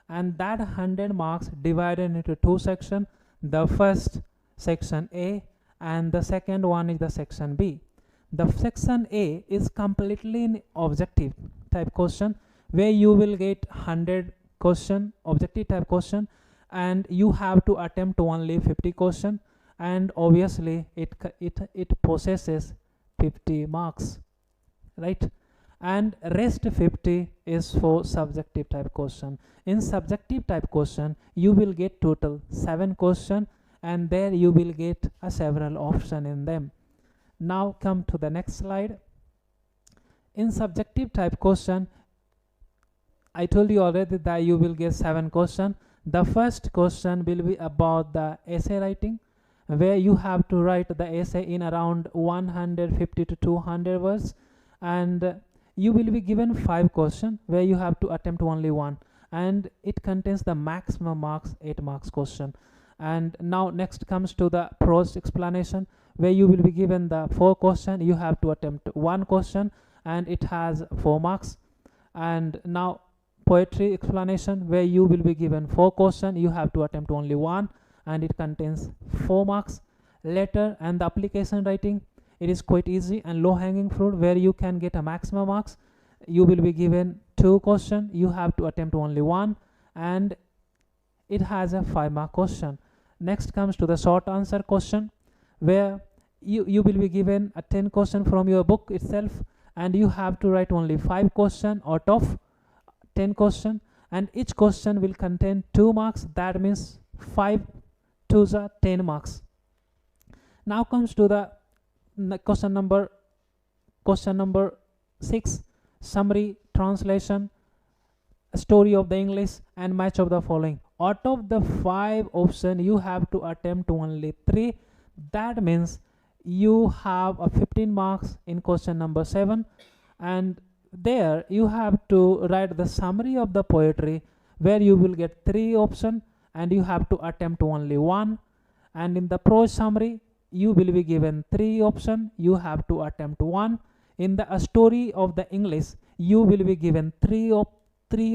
and that 100 marks divided into two sections. The first section A and the second one is the section B. The section A is completely an objective type question, where you will get 100 question, objective type question, and you have to attempt only 50 question, and obviously it possesses 50 marks, right? And rest 50 is for subjective type question. In subjective type question you will get total 7 question, and there you will get a several option in them. Now come to the next slide. In subjective type question, I told you already that you will get 7 question. The first question will be about the essay writing, where you have to write the essay in around 150 to 200 words, and you will be given 5 questions where you have to attempt only one, and it contains the maximum marks 8 marks question. And now next comes to the prose explanation, where you will be given the 4 question, you have to attempt 1 question, and it has 4 marks. And now poetry explanation, where you will be given 4 question, you have to attempt only 1, and it contains 4 marks. Letter and the application writing, it is quite easy and low hanging fruit, where you can get a maximum marks. You will be given 2 question, you have to attempt only 1, and it has a 5 mark question. Next comes to the short answer question, where you will be given a 10 question from your book itself, and you have to write only 5 question out of 10 question, and each question will contain 2 marks. That means 5 to the 10 marks. Now comes to the question number 6, summary, translation, story of the English, and match of the following. Out of the 5 options you have to attempt only 3. That means you have a 15 marks in question number 7, and there you have to write the summary of the poetry, where you will get 3 options and you have to attempt only 1. And in the prose summary you will be given 3 options, you have to attempt 1. In the story of the English you will be given 3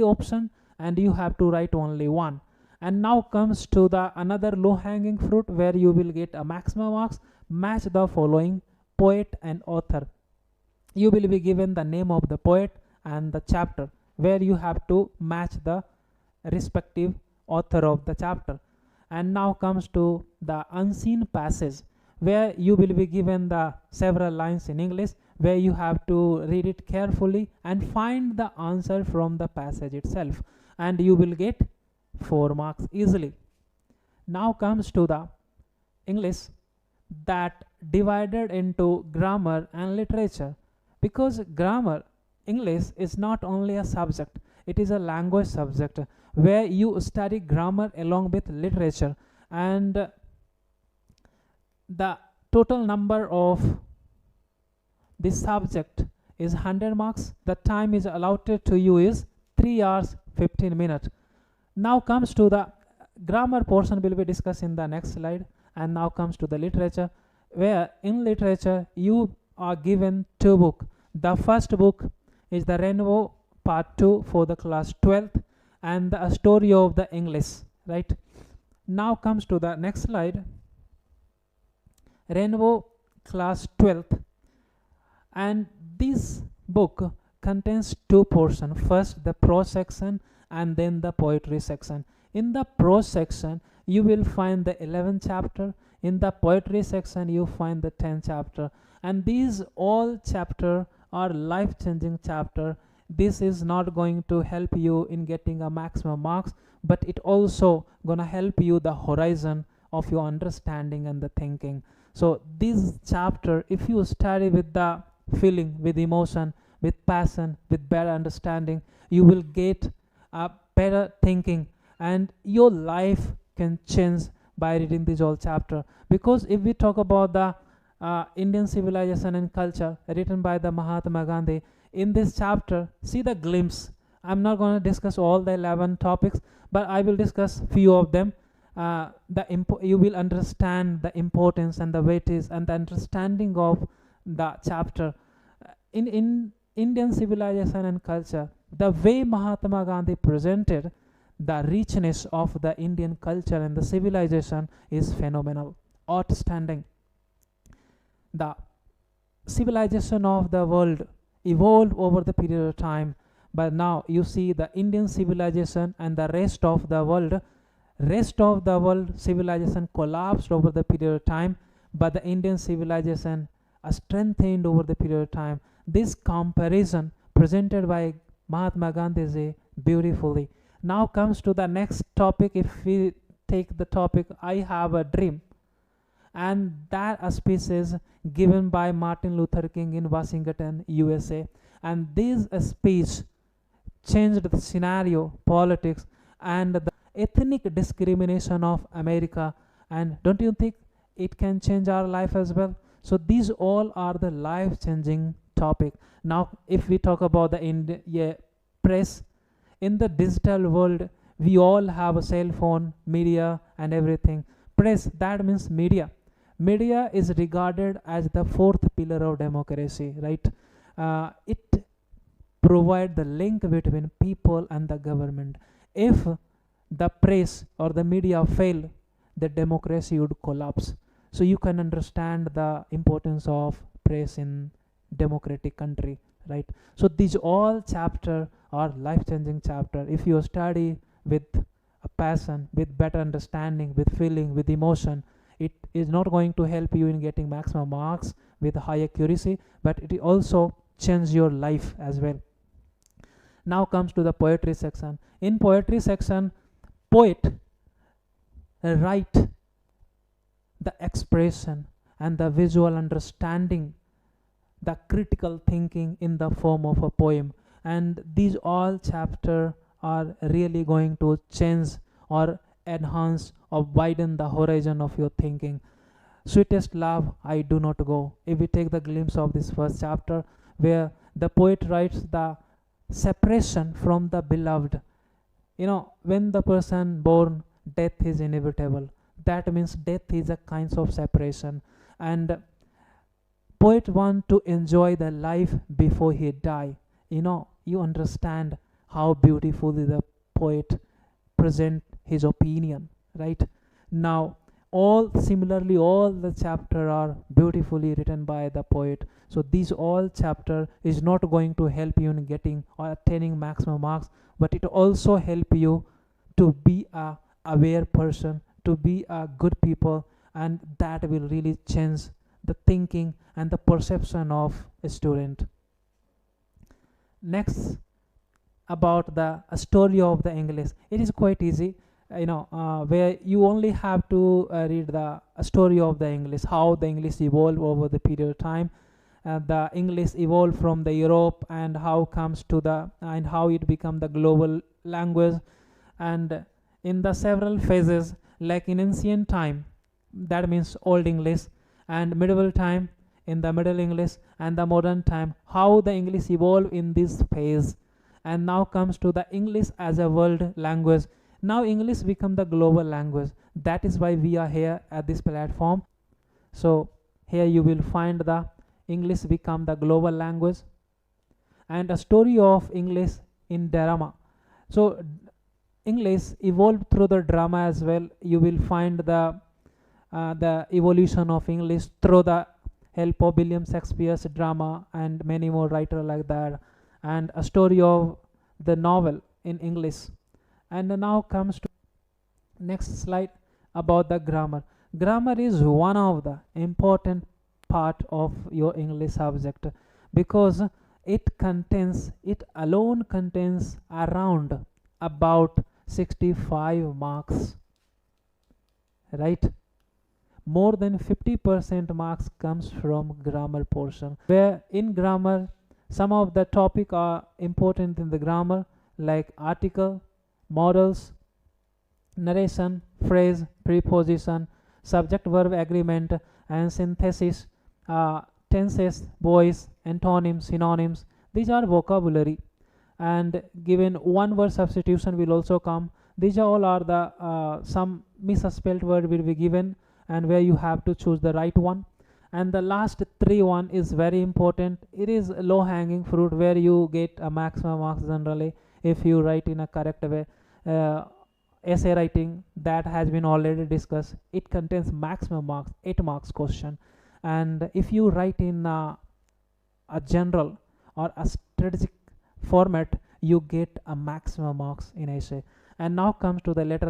options and you have to write only 1. And now comes to the another low hanging fruit, where you will get a maximum marks. Match the following poet and author. You will be given the name of the poet and the chapter, where you have to match the respective author of the chapter. And now comes to the unseen passage, where you will be given the several lines in English, where you have to read it carefully and find the answer from the passage itself, and you will get 4 marks easily. Now comes to the English that divided into grammar and literature, because grammar, English is not only a subject, it is a language subject, where you study grammar along with literature, and the total number of this subject is 100 marks. The time is allotted to you is 3 hours 15 minutes. Now comes to the grammar portion, will be discussed in the next slide. And now comes to the literature, where in literature you are given 2 books. The first book is the Rainbow Part 2 for the class 12th, and the story of the English, right? Now comes to the next slide, Rainbow class 12th, and this book contains 2 portions. First the prose section and then the poetry section. In the prose section you will find the 11th chapter, in the poetry section you find the 10th chapter, and these all chapter are life-changing chapter. This is not going to help you in getting a maximum marks, but it also gonna help you the horizon of your understanding and the thinking. So this chapter, if you study with the feeling, with emotion, with passion, with better understanding, you will get a better thinking, and your life can change by reading this whole chapter. Because if we talk about the Indian civilization and culture written by the Mahatma Gandhi, in this chapter, see the glimpse. I'm not going to discuss all the 11 topics, but I will discuss few of them. You will understand the importance and the weightage and the understanding of the chapter. In Indian civilization and culture, the way Mahatma Gandhi presented the richness of the Indian culture and the civilization is phenomenal, outstanding. The civilization of the world evolved over the period of time, but now you see the Indian civilization and the rest of the world civilization collapsed over the period of time, but the Indian civilization strengthened over the period of time. This comparison presented by Mahatma Gandhi beautifully. Now comes to the next topic. If we take the topic, I have a dream, and that a speech is given by Martin Luther King in Washington, USA, and this speech changed the scenario, politics, and the ethnic discrimination of America. And don't you think it can change our life as well? So these all are the life-changing topic. Now, if we talk about the press, in the digital world, we all have a cell phone, media, and everything. Press, that means media. Media is regarded as the fourth pillar of democracy, right? It provides the link between people and the government. If the press or the media fail, the democracy would collapse. So you can understand the importance of press in democratic country, right? So these all chapter are life-changing chapter. If you study with a passion, with better understanding, with feeling, with emotion, it is not going to help you in getting maximum marks with high accuracy, but it also changes your life as well. Now comes to the poetry section. In poetry section, poet write the expression and the visual understanding, the critical thinking in the form of a poem, and these all chapter are really going to change or enhance or widen the horizon of your thinking. Sweetest love I do not go. If we take the glimpse of this first chapter, where the poet writes the separation from the beloved. You know, when the person born, death is inevitable. That means death is a kind of separation, and poet want to enjoy the life before he die. You know, you understand how beautifully the poet present his opinion, right? Now all the chapter are beautifully written by the poet. So these all chapter is not going to help you in getting or attaining maximum marks, but it also help you to be a aware person, to be a good people, and that will really change the thinking and the perception of a student. Next, about the story of the English. It is quite easy, where you only have to read the story of the English, how the English evolved over the period of time. The English evolved from the Europe, and how comes to the and how it become the global language, and in the several phases, like in ancient time, that means Old English, and medieval time, in the Middle English, and the modern time, how the English evolved in this phase. And now comes to the English as a world language. Now English become the global language. That is why we are here at this platform. So here you will find the English become the global language, and a story of English in drama. So English evolved through the drama as well. You will find the evolution of English through the help of William Shakespeare's drama and many more writers like that, and a story of the novel in English. And now comes to next slide about the grammar. Grammar is one of the important part of your English subject, because it alone contains around about 65 marks, right? More than 50% marks comes from grammar portion, where in grammar some of the topic are important in the grammar, like article, modals, narration, phrase, preposition, subject verb agreement, and synthesis, tenses, voice, antonyms, synonyms. These are vocabulary, and given one word substitution will also come. These all are the some misspelled word will be given, and where you have to choose the right one. And the last one is very important. It is low hanging fruit, where you get a maximum marks generally if you write in a correct way. essay writing, that has been already discussed. It contains maximum marks, 8 marks question, and if you write in a general or a strategic format, you get a maximum marks in essay. And now comes to the letter